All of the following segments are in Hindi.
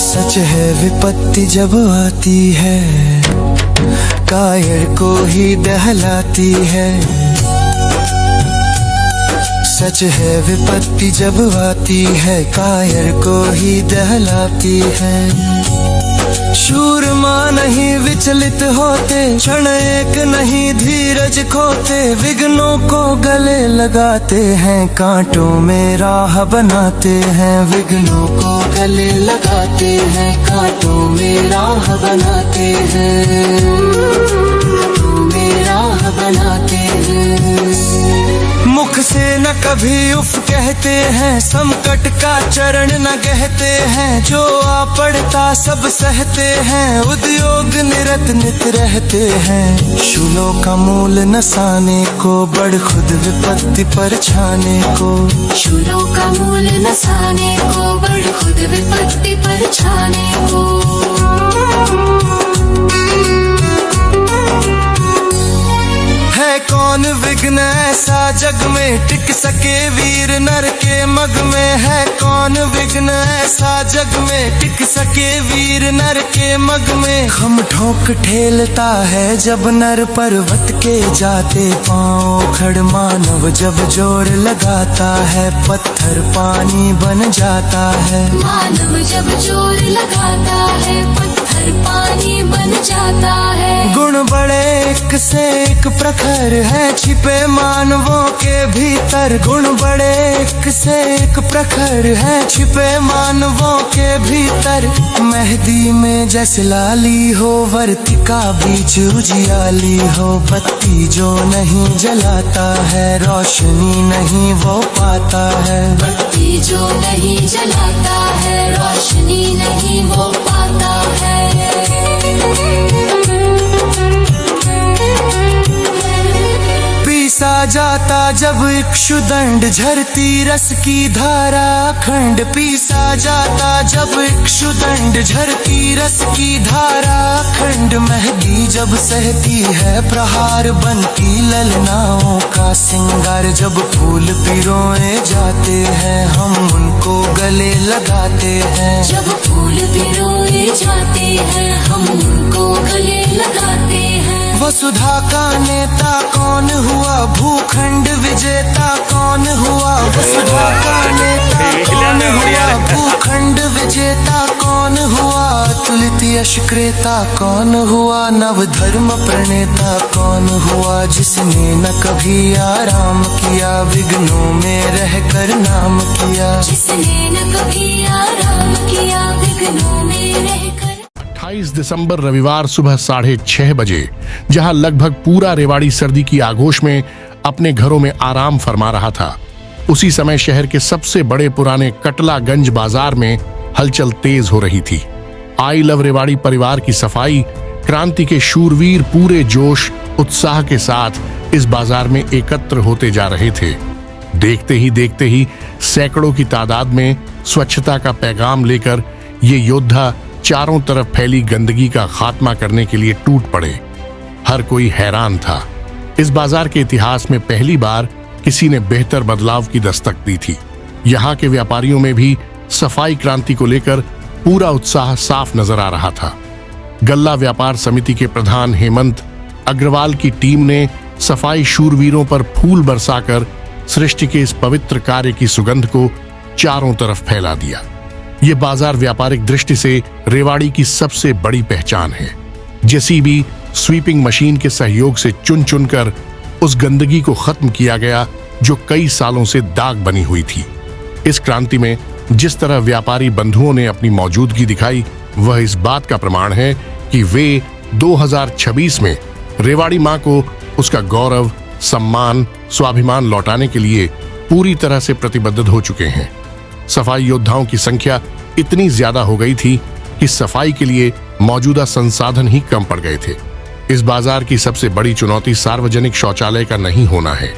सच है विपत्ति जब आती है, कायर को ही दहलाती है। सच है विपत्ति जब आती है, कायर को ही दहलाती है। शूरमा नहीं विचलित होते, क्षण एक नहीं धीरज खोते। विघ्नों को गले लगाते हैं, कांटों में राह बनाते हैं। विघ्नों को गले लगाते हैं, कांटों में राह बनाते हैं। कांटों में राह बनाते हैं। मुख से न कभी उफ कहते हैं, संकट का चरण न कहते हैं। जो आ पड़ता सब सहते हैं, उद्योग निरत नित रहते हैं। शूलों का मूल नसाने को, बढ़ खुद विपत्ति पर छाने को। शूलों का मूल नसाने को, बढ़ खुद विपत्ति पर छाने को। है कौन विघ्न ऐसा जग में, टिक सके वीर नर के मग में। है कौन विघ्न ऐसा जग में, टिक सके वीर नर के मग में। हम ठोक ठेलता है जब नर, पर्वत के जाते पांव खड़। मानव जब जोर लगाता है, पत्थर पानी बन जाता है। मानव जब जोर लगाता है, पत्थर पानी बन जाता है। गुण बड़े एक से एक प्रखर है, छिपे मानवों के भीतर। गुण बड़े एक से एक प्रखर है, छिपे मानवों के भीतर। मेहंदी में जैसे लाली हो, वर्तिका बीच उजियाली हो। बत्ती जो नहीं जलाता है, रोशनी नहीं वो पाता है। बत्ती जो नहीं जलाता है, रोशनी नहीं वो पाता है। पीसा जाता जब इक्षुदंड, झरती रस की धारा अखंड। पीसा जाता जब इक्षुदंड, झरती रस की धारा अखंड। मेहंदी जब सहती है प्रहार, बनती ललनाओं का सिंगार। जब फूल पिरोए जाते हैं, हम उनको गले लगाते हैं। जब फूल पिरोए जाते हैं, हम उनको गले लगाते हैं। वसुधा का नेता कौन हुआ, भूखंड विजेता कौन हुआ। वसुधा का नेता कौन हुआ, भूखंड विजेता कौन हुआ। तुलित यश क्रेता कौन हुआ, नव धर्म प्रणेता कौन हुआ। जिसने न कभी आराम किया, विघ्नों में रहकर नाम किया। जिसने न कभी आराम किया, विघ्नों में रहकर। 28 दिसंबर रविवार सुबह 6:30 बजे, जहां लगभग पूरा रेवाड़ी सर्दी की आगोश में अपने घरों में आराम फरमा रहा था, उसी समय शहर के सबसे बड़े पुराने कटलागंज बाजार में हलचल तेज हो रही थी। आई लव रेवाड़ी परिवार की सफाई क्रांति के शूरवीर पूरे जोश उत्साह के साथ इस बाजार में एकत्र होते जा रहे थे। देखते ही सैकड़ों की तादाद में स्वच्छता का पैगाम लेकर ये योद्धा चारों तरफ फैली गंदगी का खात्मा करने के लिए टूट पड़े। हर कोई हैरान था। इस बाजार के इतिहास में पहली बार किसी ने बेहतर बदलाव की दस्तक दी थी। यहाँ के व्यापारियों में भी सफाई क्रांति को लेकर पूरा उत्साह साफ नजर आ रहा था। गल्ला व्यापार समिति के प्रधान हेमंत अग्रवाल की टीम ने सफाई शूरवीरों पर फूल बरसाकर सृष्टि के इस पवित्र कार्य की सुगंध को चारों तरफ फैला दिया। ये बाजार व्यापारिक दृष्टि से रेवाड़ी की सबसे बड़ी पहचान है। जेसीबी स्वीपिंग मशीन के सहयोग से चुन चुनकर उस गंदगी को खत्म किया गया जो कई सालों से दाग बनी हुई थी। इस क्रांति में जिस तरह व्यापारी बंधुओं ने अपनी मौजूदगी दिखाई, वह इस बात का प्रमाण है कि वे 2026 में रेवाड़ी मां को उसका गौरव, सम्मान, स्वाभिमान लौटाने के लिए पूरी तरह से प्रतिबद्ध हो चुके हैं। सफाई योद्धाओं की संख्या इतनी ज्यादा हो गई थी कि सफाई के लिए मौजूदा संसाधन ही कम पड़ गए थे। इस बाजार की सबसे बड़ी चुनौती सार्वजनिक शौचालय का नहीं होना है।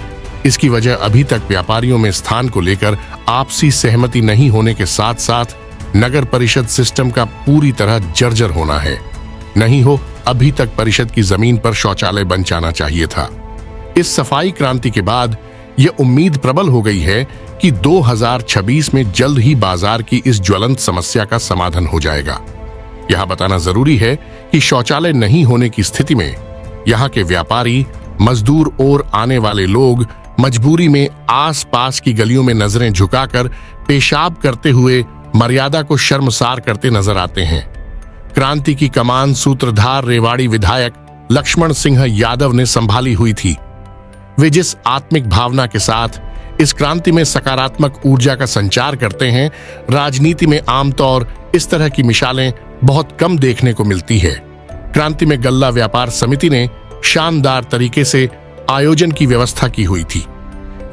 इसकी वजह अभी तक व्यापारियों में स्थान को लेकर आपसी सहमति नहीं होने के साथ साथ नगर परिषद सिस्टम का पूरी तरह जर्जर होना है। नहीं हो अभी तक परिषद की जमीन पर शौचालय बन जाना चाहिए था। इस सफाई क्रांति के बाद यह उम्मीद प्रबल हो गई है कि 2026 में जल्द ही बाजार की इस ज्वलंत समस्या का समाधान हो जाएगा। यह बताना जरूरी है कि शौचालय नहीं होने की स्थिति में यहाँ के व्यापारी, मजदूर और आने वाले लोग मजबूरी में आस-पास की गलियों में नजरें झुकाकर पेशाब करते हुए मर्यादा को शर्मसार करते नजर आते हैं। क्रांति की कमान सूत्रधार रेवाड़ी विधायक लक्ष्मण सिंह यादव ने संभाली हुई थी। वे जिस आत्मिक भावना के साथ इस क्रांति में सकारात्मक ऊर्जा का संचार करते हैं, राजनीति में आमतौर इस तरह की मिसालें बहुत कम देखने को मिलती है। क्रांति में गल्ला व्यापार समिति ने शानदार तरीके से आयोजन की व्यवस्था की हुई थी।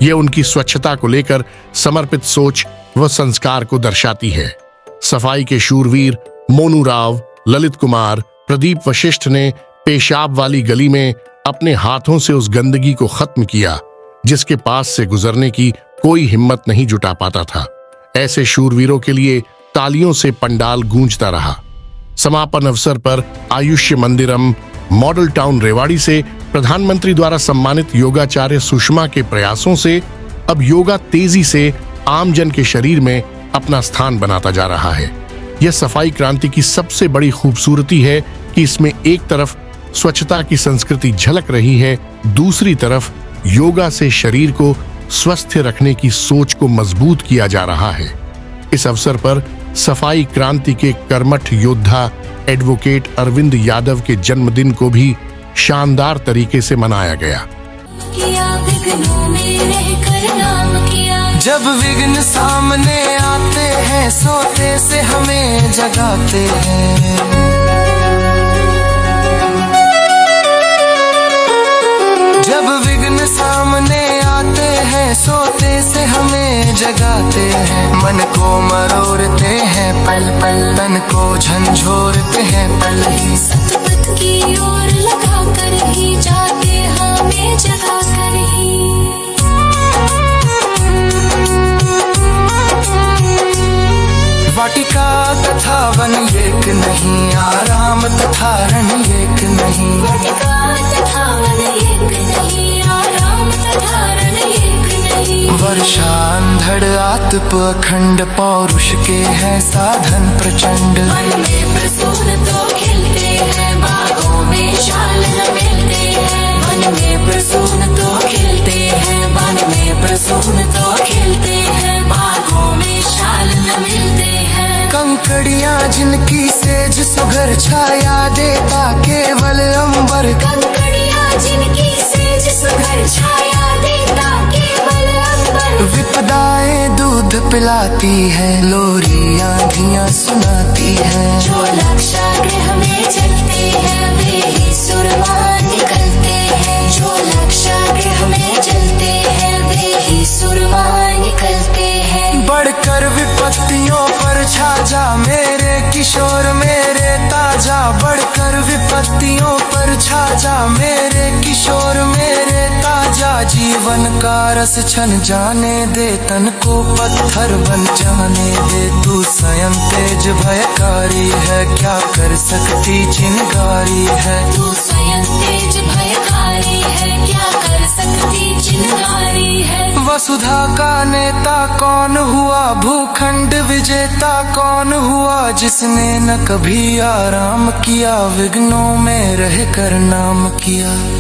ये उनकी स्वच्छता को लेकर समर्पित सोच व संस्कार को दर्शाती है। सफाई के शूरवीर मोनू राव, ललित कुमार, प्रदीप वशिष्ठ ने पेशाब वाली गली में अपने हाथों से उस गंदगी को खत्म किया जिसके पास से गुजरने की कोई हिम्मत नहीं जुटा पाता था। ऐसे शूरवीरों के लिए तालियों से पंडाल गूंजता रहा। समापन अवसर पर आयुष्य मंदिरम मॉडल टाउन रेवाड़ी से प्रधानमंत्री द्वारा सम्मानित योगाचार्य सुषमा के प्रयासों से अब योगा तेजी से आमजन के शरीर में अपना स्थान बनाता जा रहा है। यह सफाई क्रांति की सबसे बड़ी खूबसूरती है कि इसमें एक तरफ स्वच्छता की संस्कृति झलक रही है, दूसरी तरफ योगा से शरीर को स्वस्थ रखने की सोच को मजबूत किया जा रहा है। इस अवसर पर सफाई क्रांति के कर्मठ योद्धा एडवोकेट अरविंद यादव के जन्मदिन को भी शानदार तरीके से मनाया गया। जब विघ्न सामने आते हैं, सोते से हमें जगाते हैं। जब विघ्न सामने आते हैं, सोते से हमें जगाते हैं। मन को मरोड़ते हैं पल पल, तन को झंझोरते हैं पल ही। सतपथ की ओर लगा कर ही जाते हमें जगा कर ही। वाटिका तथा वन एक नहीं, आराम तथा रण एक नहीं। वाटिका तथा वन एक नहीं, आराम तथा रण एक नहीं। वर्षा अंधड़ आतप अखंड, पौरुष के हैं साधन प्रचंड। मन में प्रसून तो खिलते हैं, बागों में शाल न मिलते हैं। मन में प्रसून तो खिलते हैं, मन में प्रसून तो खिलते हैं। बागों में शाल न मिलते हैं। कंकड़ियाँ जिनकी सेज सुघर छाया देता केवल अंबर। कंकड़ियाँ जिनकी सेज सुघर छाया देता केवल अंबर। विपदाएं दूध पिलाती है, लोरी आंधियाँ सुनाती है। जो लक्षागृह में जलते हैं, वे ही सुरमा निकलते हैं। जो लक्षागृह में जलते हैं, वे ही सुरमा निकलते हैं। बढ़कर विपत्तियों पर छा जा मेरे किशोर मेरे ताजा। बढ़कर विपत्तियों पर छा जा मेरे किशोर मेरे ताजा। जीवन का रस छन जाने दे, तन को पत्थर बन जाने दे। तू स्वयं तेज भयकारी है, क्या कर सकती चिंगारी है। तू स्वयं तेज भयकारी है, क्या कर सकती चिंगारी है। वसुधा का नेता कौन हुआ, भूखंड विजेता कौन हुआ। जिसने न कभी आराम किया, विघ्नों में रह कर नाम किया।